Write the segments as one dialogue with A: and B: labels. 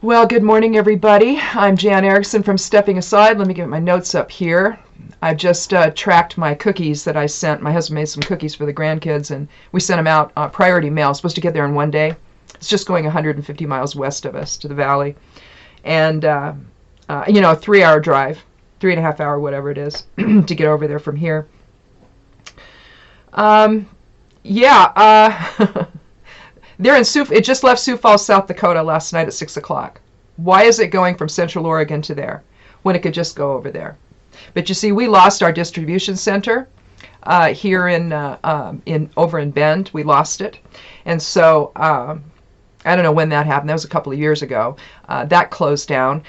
A: Well, good morning, everybody. I'm Jan Erickson from Stepping Aside. Let me get my notes up here. I've just tracked my cookies that I sent. My husband made some cookies for the grandkids, and we sent them out priority mail. Supposed to get there in one day. It's just going 150 miles west of us to the valley. And, a 3-hour drive, 3.5 hour, whatever it is, to get over there from here. They're in Sioux. It just left Sioux Falls, South Dakota last night at 6 o'clock. Why is it going from Central Oregon to there when it could just go over there? But you see, we lost our distribution center here over in Bend. We lost it, and so I don't know when that happened. That was a couple of years ago. That closed down.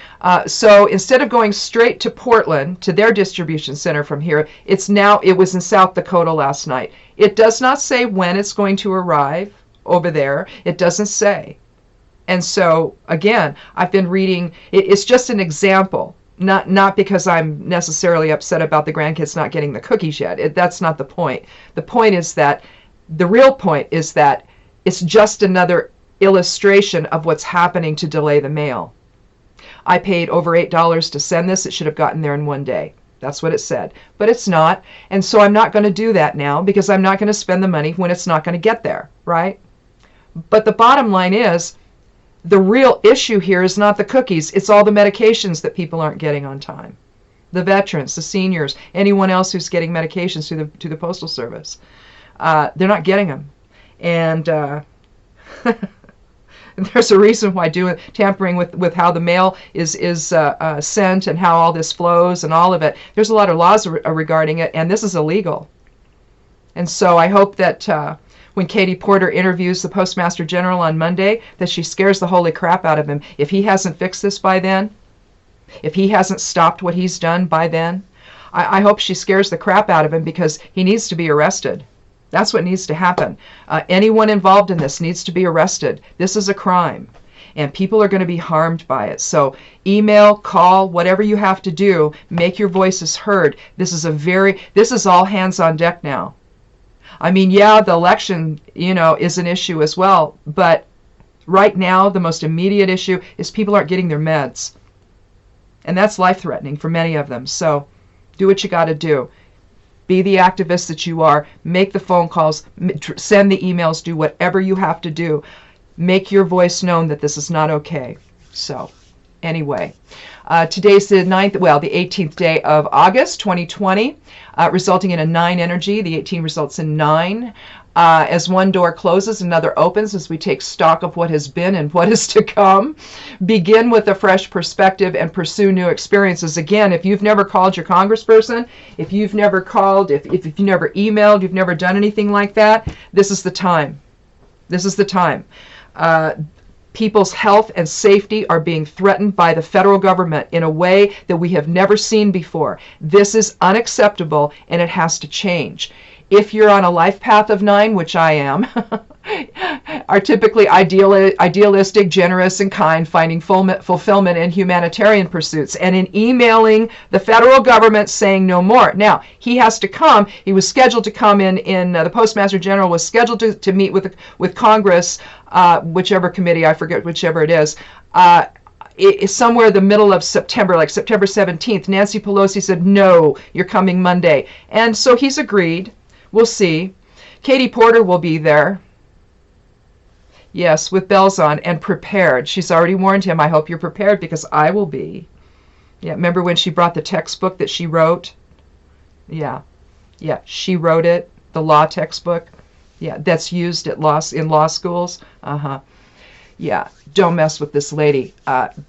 A: So instead of going straight to Portland to their distribution center from here, it was in South Dakota last night. It does not say when it's going to arrive over there. It doesn't say. And so again, I've been reading. It's just an example. Not because I'm necessarily upset about the grandkids not getting the cookies yet. That's not the point. The real point is that it's just another illustration of what's happening to delay the mail. I paid over $8 to send this. It should have gotten there in one day. That's what it said. But it's not. And so I'm not going to do that now because I'm not going to spend the money when it's not going to get there, right? But the bottom line is, the real issue here is not the cookies. It's all the medications that people aren't getting on time. The veterans, the seniors, anyone else who's getting medications through the Postal Service. They're not getting them. And there's a reason why tampering with how the mail is sent and how all this flows and all of it. There's a lot of laws regarding it, and this is illegal. And so I hope that when Katie Porter interviews the Postmaster General on Monday, that she scares the holy crap out of him. If he hasn't fixed this by then, if he hasn't stopped what he's done by then, I hope she scares the crap out of him, because he needs to be arrested. That's what needs to happen. Anyone involved in this needs to be arrested. This is a crime, and people are going to be harmed by it. So email, call, whatever you have to do, make your voices heard. This is all hands on deck now. I mean, yeah, the election, is an issue as well, but right now the most immediate issue is people aren't getting their meds, and that's life-threatening for many of them. So do what you got to do. Be the activist that you are. Make the phone calls, send the emails, do whatever you have to do. Make your voice known that this is not okay. So anyway, today's the 18th day of August 2020, resulting in a 9 energy. The 18 results in 9. As one door closes, another opens, as we take stock of what has been and what is to come. Begin with a fresh perspective and pursue new experiences. Again, if you've never called your congressperson, if you've never called, if you've never emailed, you've never done anything like that, this is the time. This is the time. People's health and safety are being threatened by the federal government in a way that we have never seen before. This is unacceptable, and it has to change. If you're on a life path of 9, which I am, are typically idealistic, generous, and kind, finding fulfillment in humanitarian pursuits, and in emailing the federal government saying no more. Now, he has to come. He was scheduled to come in the Postmaster General was scheduled to meet with Congress, whichever committee, I forget whichever it is, somewhere in the middle of September, like September 17th. Nancy Pelosi said, no, you're coming Monday. And so he's agreed. We'll see. Katie Porter will be there. Yes, with bells on and prepared. She's already warned him, I hope you're prepared, because I will be. Yeah, remember when she brought the textbook that she wrote? Yeah, she wrote it, the law textbook. Yeah, that's used in law schools. Yeah, don't mess with this lady.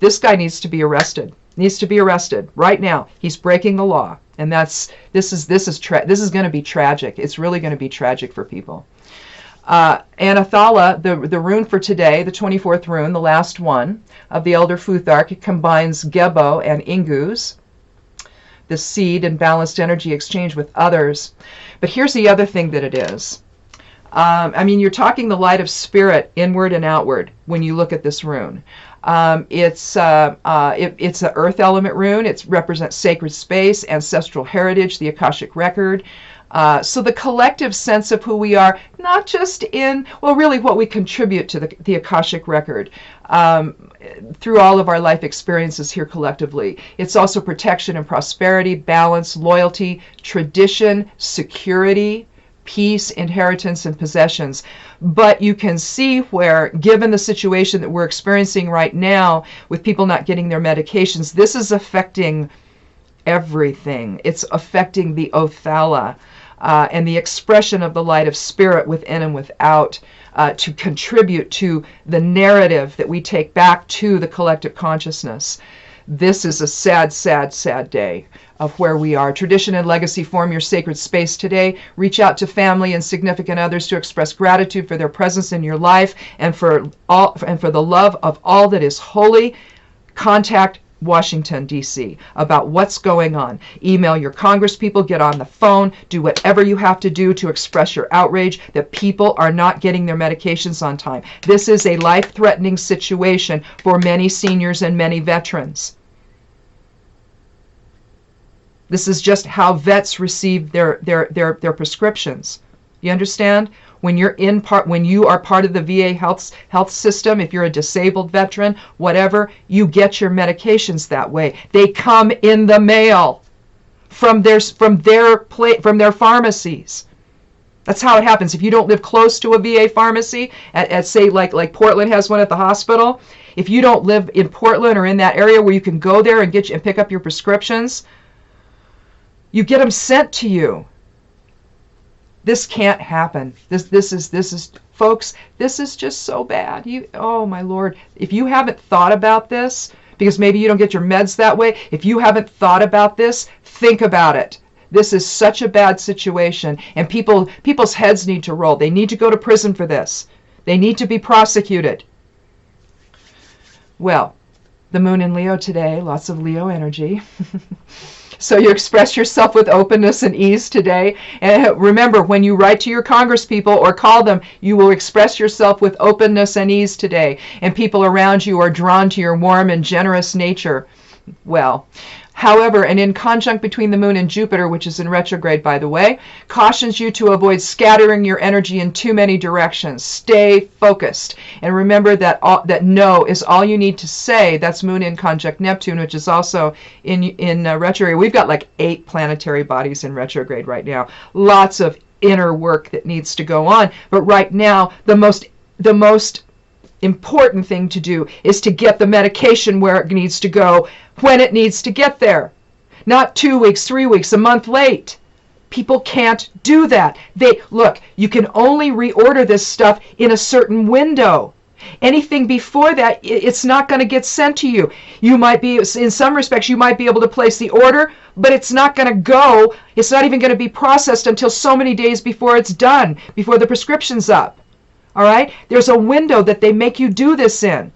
A: This guy needs to be arrested. Needs to be arrested right now. He's breaking the law. And this is going to be tragic. It's really going to be tragic for people. Anathala, the rune for today, the 24th rune, the last one of the Elder Futhark, it combines Gebo and Ingus, the seed and balanced energy exchange with others. But here's the other thing that it is. You're talking the light of spirit inward and outward when you look at this rune. It's an earth element rune. It represents sacred space, ancestral heritage, the Akashic record. So the collective sense of who we are, not just in, well, really what we contribute to the Akashic record through all of our life experiences here collectively. It's also protection and prosperity, balance, loyalty, tradition, security, peace, inheritance, and possessions. But you can see where, given the situation that we're experiencing right now with people not getting their medications, this is affecting everything. It's affecting the Othala and the expression of the light of spirit within and without to contribute to the narrative that we take back to the collective consciousness. This is a sad, sad, sad day of where we are. Tradition and legacy form your sacred space today. Reach out to family and significant others to express gratitude for their presence in your life and for the love of all that is holy. Contact Washington, D.C. about what's going on. Email your congresspeople, get on the phone, do whatever you have to do to express your outrage that people are not getting their medications on time. This is a life-threatening situation for many seniors and many veterans. This is just how vets receive their prescriptions. You understand? When you are part of the VA health system, if you're a disabled veteran, whatever, you get your medications that way. They come in the mail from their pharmacies. That's how it happens. If you don't live close to a VA pharmacy, at say like Portland has one at the hospital, if you don't live in Portland or in that area where you can go there and pick up your prescriptions, you get them sent to you. This can't happen. This is folks, this is just so bad. Oh my Lord, if you haven't thought about this, because maybe you don't get your meds that way, if you haven't thought about this, think about it. This is such a bad situation, and people's heads need to roll. They need to go to prison for this. They need to be prosecuted. Well, the moon in Leo today, lots of Leo energy. So you express yourself with openness and ease today. And remember, when you write to your congresspeople or call them, you will express yourself with openness and ease today. And people around you are drawn to your warm and generous nature. Well, however, an inconjunct between the moon and Jupiter, which is in retrograde, by the way, cautions you to avoid scattering your energy in too many directions. Stay focused. And remember that that no is all you need to say. That's moon in conjunct Neptune, which is also in retrograde. We've got like 8 planetary bodies in retrograde right now. Lots of inner work that needs to go on. But right now, the most important thing to do is to get the medication where it needs to go when it needs to get there. Not 2 weeks, 3 weeks, a month late. People can't do that. Look, you can only reorder this stuff in a certain window. Anything before that, it's not going to get sent to you. You might be, in some respects, you might be able to place the order, but it's not going to go. It's not even going to be processed until so many days before it's done, before the prescription's up. All right? There's a window that they make you do this in,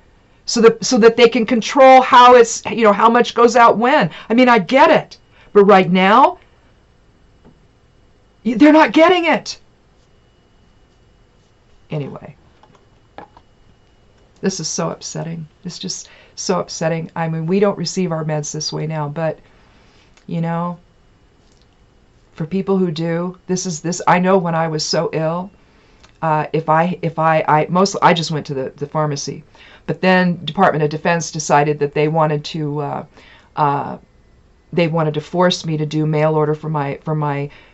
A: so that they can control how it's, how much goes out when. I mean, I get it, but right now, they're not getting it. Anyway, this is so upsetting. It's just so upsetting. I mean, we don't receive our meds this way now, but for people who do, this. I know when I was so ill. I just went to the pharmacy, but then Department of Defense decided that they wanted to force me to do mail order for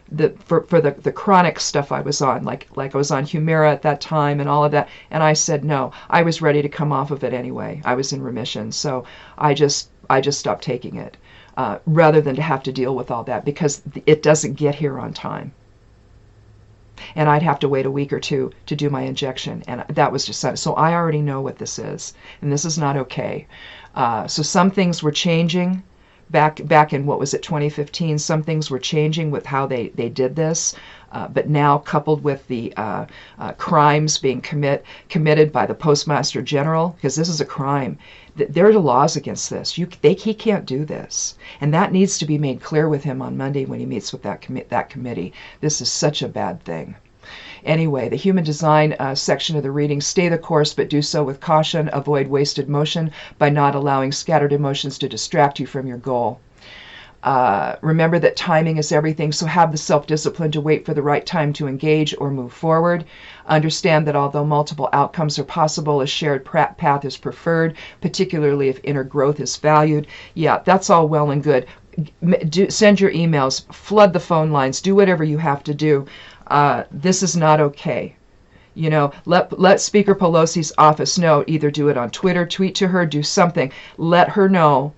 A: the chronic stuff I was on, like I was on Humira at that time and all of that, and I said no. I was ready to come off of it anyway. I was in remission, so I just stopped taking it rather than to have to deal with all that, because it doesn't get here on time. And I'd have to wait a week or two to do my injection, and that was just so I already know what this is, and this is not okay. So some things were changing back in, what was it, 2015. Some things were changing with how they did this, but now, coupled with the crimes being committed by the Postmaster General, because this is a crime. There are laws against this. He can't do this, and that needs to be made clear with him on Monday when he meets with that committee. This is such a bad thing. Anyway, the human design section of the reading: stay the course, but do so with caution. Avoid wasted motion by not allowing scattered emotions to distract you from your goal. Remember that timing is everything, so have the self-discipline to wait for the right time to engage or move forward. Understand that although multiple outcomes are possible, a shared path is preferred, particularly if inner growth is valued. Yeah, that's all well and good. Send your emails, flood the phone lines, do whatever you have to do. This is not okay. You know, let Speaker Pelosi's office know. Either do it on Twitter, tweet to her, do something. Let her know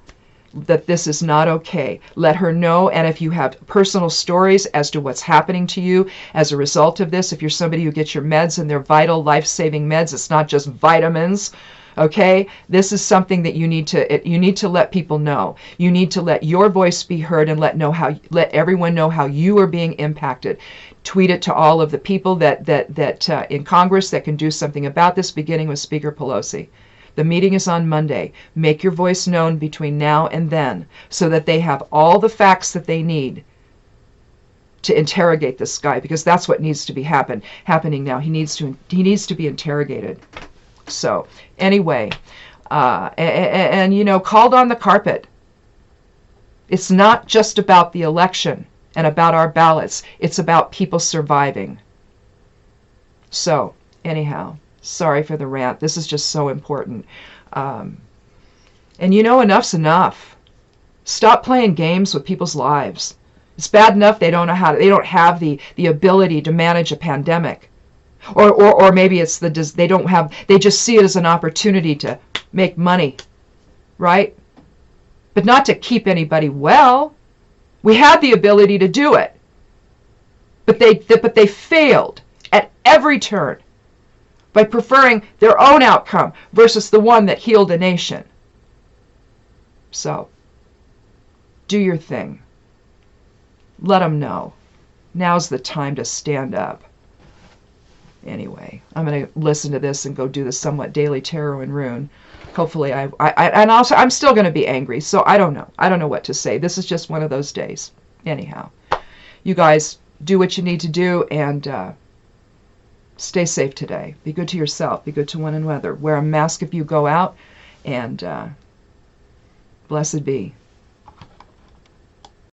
A: that this is not okay. Let her know, and if you have personal stories as to what's happening to you as a result of this, if you're somebody who gets your meds and they're vital, life-saving meds, it's not just vitamins, okay? This is something that you need to let people know. You need to let your voice be heard and let everyone know how you are being impacted. Tweet it to all of the people that in Congress that can do something about this, beginning with Speaker Pelosi. The meeting is on Monday. Make your voice known between now and then so that they have all the facts that they need to interrogate this guy, because that's what needs to be happening now. He needs to be interrogated. So anyway, and you know, called on the carpet. It's not just about the election and about our ballots. It's about people surviving. So anyhow, sorry for the rant. This is just so important. And you know, enough's enough. Stop playing games with people's lives. It's bad enough they don't have the ability to manage a pandemic. Or maybe it's they just see it as an opportunity to make money, right? But not to keep anybody well. We had the ability to do it. But they failed at every turn by preferring their own outcome versus the one that healed a nation. So, do your thing. Let them know. Now's the time to stand up. Anyway, I'm going to listen to this and go do the somewhat daily tarot and rune. Hopefully and also I'm still going to be angry, so I don't know. I don't know what to say. This is just one of those days. Anyhow, you guys do what you need to do, and stay safe today. Be good to yourself. Be good to one another. Wear a mask if you go out, and blessed be.